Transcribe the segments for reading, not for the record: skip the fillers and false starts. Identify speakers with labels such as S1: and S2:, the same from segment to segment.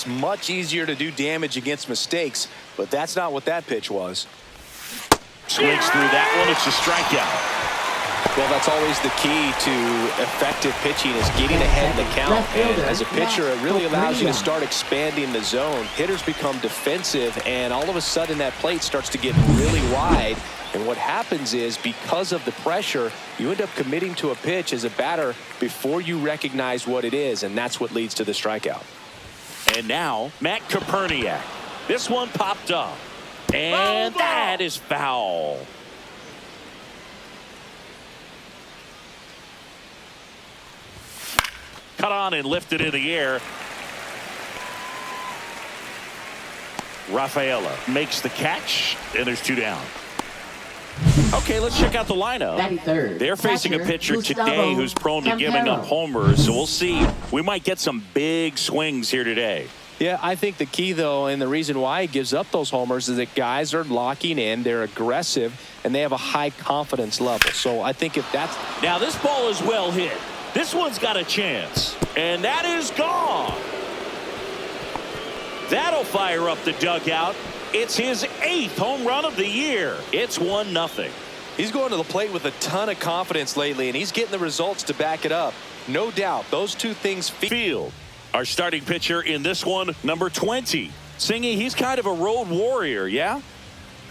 S1: It's much easier to do damage against mistakes, but that's not what that pitch was.
S2: Swings through that one. It's a strikeout.
S1: Well, that's always the key to effective pitching is getting ahead in the count. And as a pitcher, it really allows you to start expanding the zone. Hitters become defensive, and all of a sudden that plate starts to get really wide. And what happens is, because of the pressure, you end up committing to a pitch as a batter before you recognize what it is, and that's what leads to the strikeout.
S2: And now, Matt Koperniak. This one popped up. And that is foul. Cut on and lifted in the air. Rafaela makes the catch, and there's 2 down. Okay, let's check out the lineup. They're facing a pitcher today who's prone to giving up homers, so we'll see. We might get some big swings here today.
S1: Yeah, I think the key, though, and the reason why he gives up those homers is that guys are locking in, they're aggressive, and they have a high confidence level. So I think if that's...
S2: Now, this ball is well hit. This one's got a chance, and that is gone. That'll fire up the dugout. It's his 8th home run of the year. It's 1-0.
S1: He's going to the plate with a ton of confidence lately, and he's getting the results to back it up. No doubt, those two things...
S2: Field, our starting pitcher in this one, number 20. Singy, he's kind of a road warrior, yeah?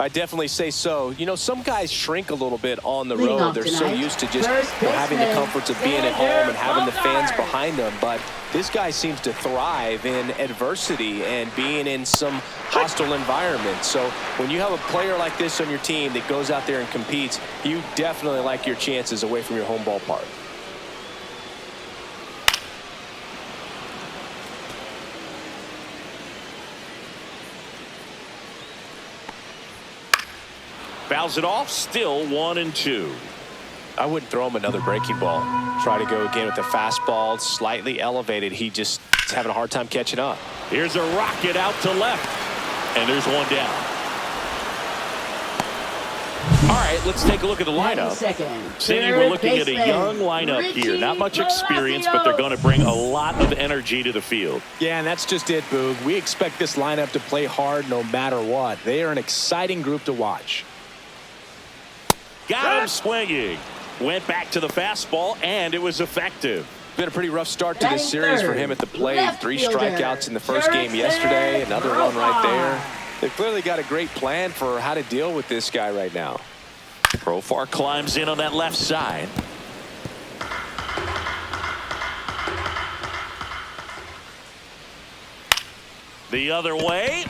S1: I definitely say so. You know, some guys shrink a little bit on the road. They're so used to just having the comforts of being at home and having the fans behind them. But this guy seems to thrive in adversity and being in some hostile environment. So when you have a player like this on your team that goes out there and competes, you definitely like your chances away from your home ballpark.
S2: Fouls it off, still 1-2.
S1: I wouldn't throw him another breaking ball. Try to go again with the fastball, slightly elevated. He just is having a hard time catching up.
S2: Here's a rocket out to left, and there's 1 down. All right, let's take a look at the lineup. Singy, we're looking at a young lineup here. Not much experience, but they're going to bring a lot of energy to the field.
S1: Yeah, and that's just it, Boog. We expect this lineup to play hard no matter what. They are an exciting group to watch.
S2: Got him swinging. Went back to the fastball, and it was effective.
S1: Been a pretty rough start to this series for him at the plate. 3 strikeouts in the first game yesterday. Another one right there. They've clearly got a great plan for how to deal with this guy right now.
S2: Profar climbs in on that left side. The other way.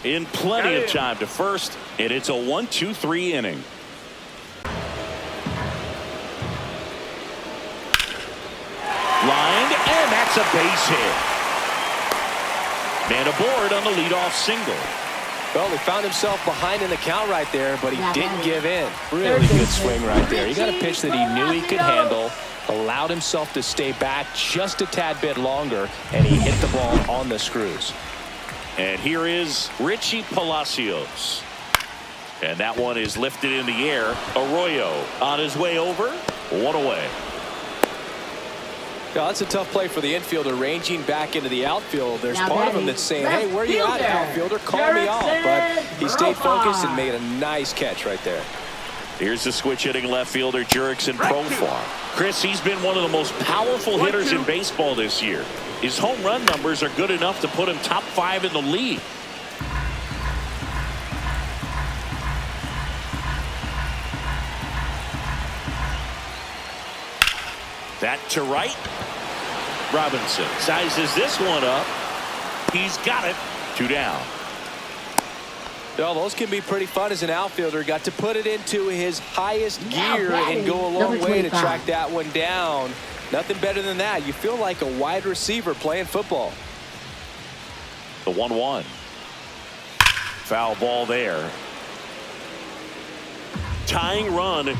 S2: In plenty of time to first, and it's a 1-2-3 inning. Lined, and that's a base hit. Man aboard on the leadoff single.
S1: Well, he found himself behind in the count right there, but he didn't give in. Really good swing right there. He got a pitch that he knew he could handle, allowed himself to stay back just a tad bit longer, and he hit the ball on the screws.
S2: And here is Richie Palacios. And that one is lifted in the air. Arroyo on his way over. 1 away.
S1: Yeah, that's a tough play for the infielder, ranging back into the outfield. There's part of him that's saying, hey, where are you at, outfielder? Call me off. But he stayed focused and made a nice catch right there.
S2: Here's the switch hitting left fielder, Jurickson Profar. Chris, he's been one of the most powerful hitters in baseball this year. His home run numbers are good enough to put him top 5 in the league. That to right. Robinson sizes this one up. He's got it. 2 down.
S1: Well, those can be pretty fun as an outfielder. Got to put it into his highest gear and go a long way to track that one down. Nothing better than that. You feel like a wide receiver playing football.
S2: The 1-1. Foul ball there. Tying run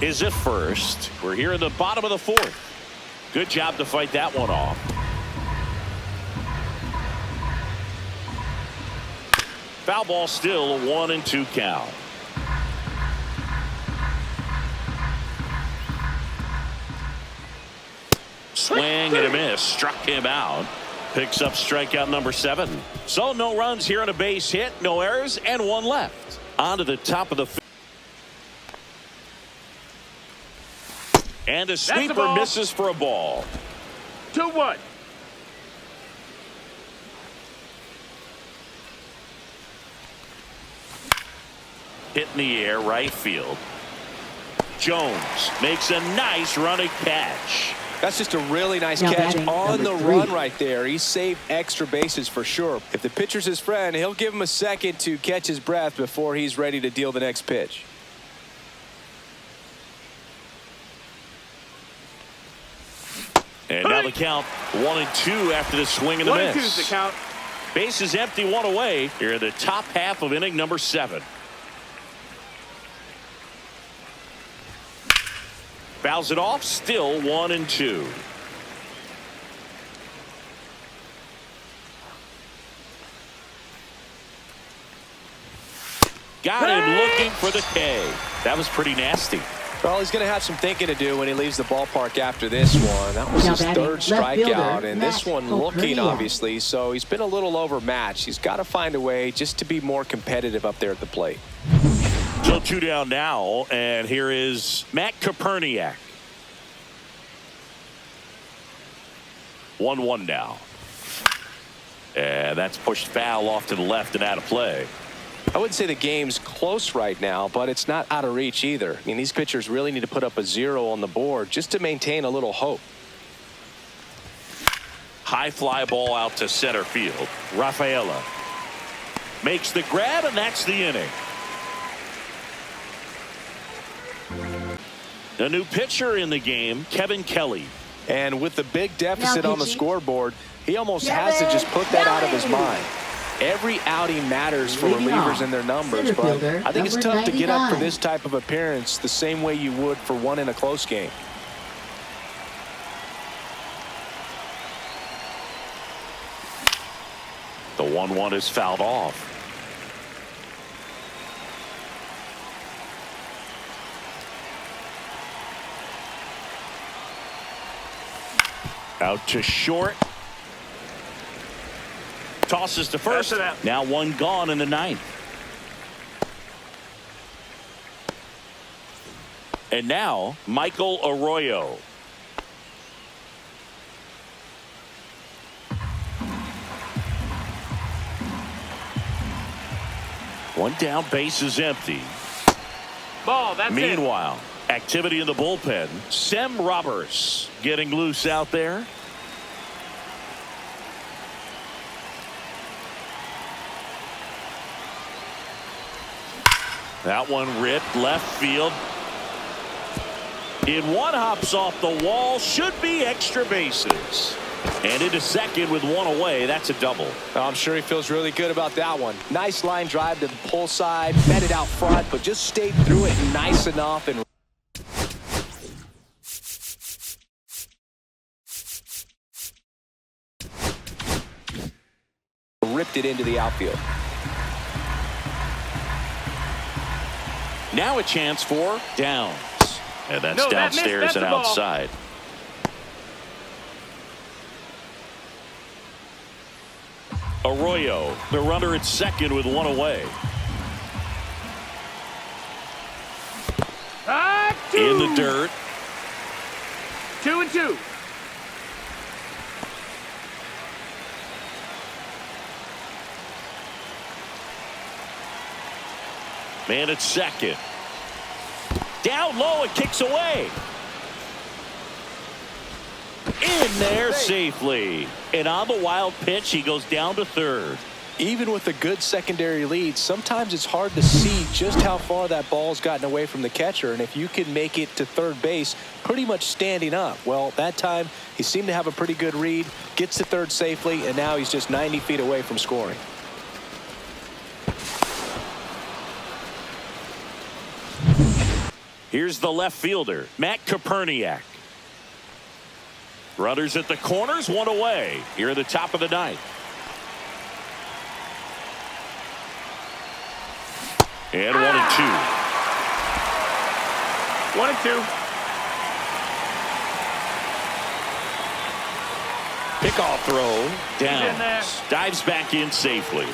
S2: is at first. We're here in the bottom of the 4th. Good job to fight that one off. Foul ball, still a 1-2 count. Swing and a miss. Struck him out. Picks up strikeout number 7. So no runs here on a base hit, no errors, and 1 left. On to the top of the field. And a sweeper misses for a ball.
S3: 2-1.
S2: Hit in the air, right field. Jones makes a nice running catch.
S1: That's just a really nice catch on the run right there. He saved extra bases for sure. If the pitcher's his friend, he'll give him a second to catch his breath before he's ready to deal the next pitch.
S2: And now the count 1-2 after the swing and the miss.
S3: 1-2's the count.
S2: Base is empty, 1 away. Here in the top half of inning number 7. Fouls it off, still 1-2. Got him looking for the K. That was pretty nasty.
S1: Well, he's going to have some thinking to do when he leaves the ballpark after this one. That was his 3rd strikeout, and this one looking, obviously, so he's been a little overmatched. He's got to find a way just to be more competitive up there at the plate.
S2: So 2 down now, and here is Matt Koperniak. 1-1 now. And that's pushed foul off to the left and out of play.
S1: I wouldn't say the game's close right now, but it's not out of reach either. I mean, these pitchers really need to put up a 0 on the board just to maintain a little hope.
S2: High fly ball out to center field. Rafaela makes the grab, and that's the inning. A new pitcher in the game, Kevin Kelly.
S1: And with the big deficit on the scoreboard, he almost has to just put that out of his mind. Every outing matters for relievers and their numbers, but I think it's tough to get up for this type of appearance the same way you would for one in a close game.
S2: The 1-1 is fouled off. Out to short. Tosses to first. Now 1 gone in the 9th. And now Michael Arroyo. One down, base is empty.
S3: Ball, that's
S2: Meanwhile, activity in the bullpen. Sem Roberts getting loose out there. That one ripped left field. In one, hops off the wall. Should be extra bases. And into second with 1 away. That's a double.
S1: I'm sure he feels really good about that one. Nice line drive to the pull side. Met it out front, but just stayed through it nice enough and ripped it into the outfield.
S2: Now a chance for Downs. And that's downstairs and outside. Arroyo, the runner at second with 1 away. In the dirt.
S3: 2-2.
S2: Man at second. Down low, it kicks away. In there safely. And on the wild pitch, he goes down to third.
S1: Even with a good secondary lead, sometimes it's hard to see just how far that ball's gotten away from the catcher. And if you can make it to third base pretty much standing up, well, that time he seemed to have a pretty good read, gets to third safely, and now he's just 90 feet away from scoring.
S2: Here's the left fielder, Matt Koperniak. Runners at the corners, 1 away. Here at the top of the 9th. And 1-2.
S3: 1-2.
S2: Pickoff throw
S3: He's in there.
S2: down. Dives back in safely.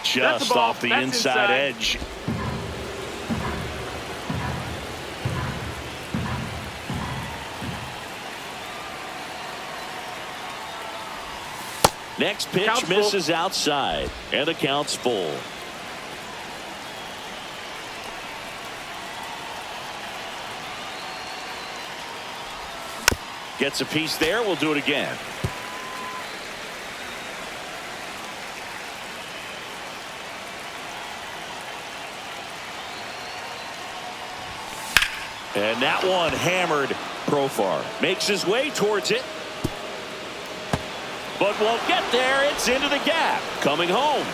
S2: Just
S3: ball.
S2: off the
S3: That's
S2: inside
S3: inside.
S2: edge. Next pitch
S3: Count's full.
S2: misses outside, and the count's full. Gets a piece there. We'll do it again. And that one hammered Profar. Makes his way towards it. But won't get there. It's into the gap. Coming home.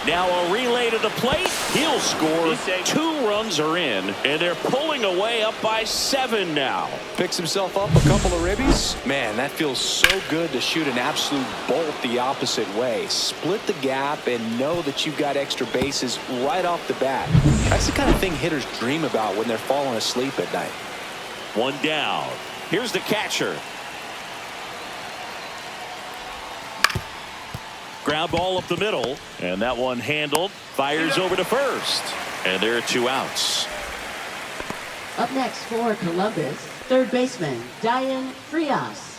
S2: Now a relay to the plate. He'll score. 2 runs are in, and they're pulling away up by 7 now.
S1: Picks himself up a couple of ribbies. Man, that feels so good to shoot an absolute bolt the opposite way. Split the gap and know that you've got extra bases right off the bat. That's the kind of thing hitters dream about when they're falling asleep at night.
S2: 1 down. Here's the catcher. Ground ball up the middle, and that one handled. Fires over to first, and there are 2 outs.
S4: Up next for Columbus, third baseman Diane Frias.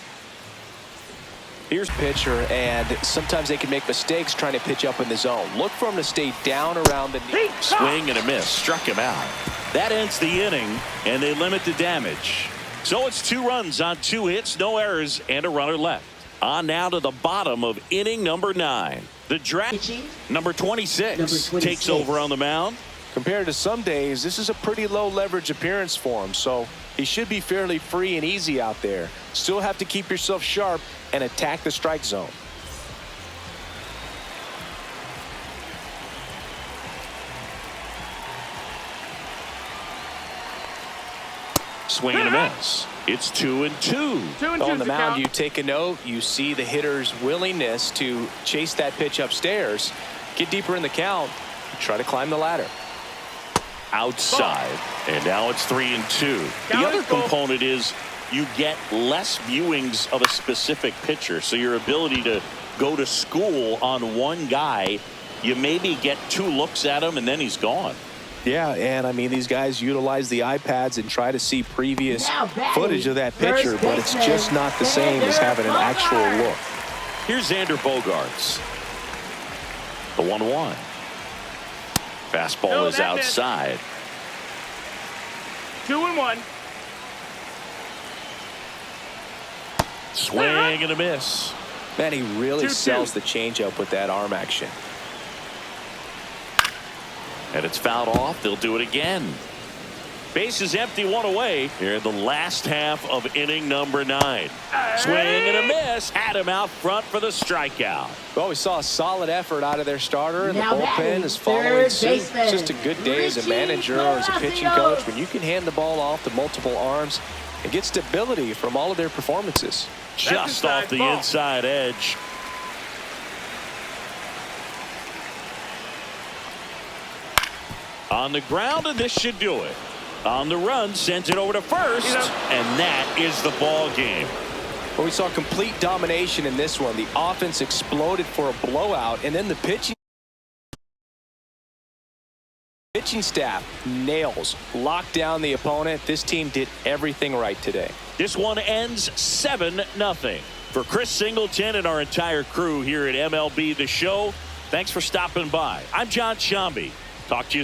S1: Here's pitcher, and sometimes they can make mistakes trying to pitch up in the zone. Look for him to stay down around the knee.
S2: Swing and a miss. Struck him out. That ends the inning, and they limit the damage. So it's 2 runs on 2 hits, no errors, and a runner left. On now to the bottom of inning number 9. The draft number 26 takes over on the mound.
S1: Compared to some days, this is a pretty low leverage appearance for him, so he should be fairly free and easy out there. Still have to keep yourself sharp and attack the strike zone.
S2: Swing and a miss. It's 2-2.
S3: 2-2
S1: On the mound,
S3: count.
S1: you take a note. You see the hitter's willingness to chase that pitch upstairs, get deeper in the count, try to climb the ladder.
S2: Outside, and now it's 3-2. The other component is you get less viewings of a specific pitcher, so your ability to go to school on one guy, you maybe get 2 looks at him and then he's gone.
S1: Yeah, and I mean, these guys utilize the iPads and try to see previous footage of that pitcher, but it's just not the same as having an actual look.
S2: Here's Xander Bogaerts. The 1-1. Fastball
S3: No,
S2: is
S3: that missed.
S2: outside.
S3: 2-1.
S2: Swing and a miss.
S1: Man, he really
S3: 2-2.
S1: sells the changeup with that arm action.
S2: And it's fouled off. They'll do it again. Base is empty, 1 away here in the last half of inning number 9. Swing and a miss. Had him out front for the strikeout.
S1: Well, we saw a solid effort out of their starter, and the
S4: Now
S1: bullpen
S4: batting,
S1: is following
S4: third
S1: suit. It's
S4: baseman,
S1: just a good day as a
S4: Richie
S1: manager or as a pitching
S4: Palacios.
S1: coach when you can hand the ball off to multiple arms and get stability from all of their performances.
S2: Just off the
S3: ball.
S2: inside edge. On the ground, and this should do it. On the run, sends it over to first, and that is the ball game.
S1: Well, we saw complete domination in this one. The offense exploded for a blowout, and then the pitching staff nails, locked down the opponent. This team did everything right today.
S2: This one ends 7-0. For Chris Singleton and our entire crew here at MLB The Show, thanks for stopping by. I'm John Shambi. Talk to you soon.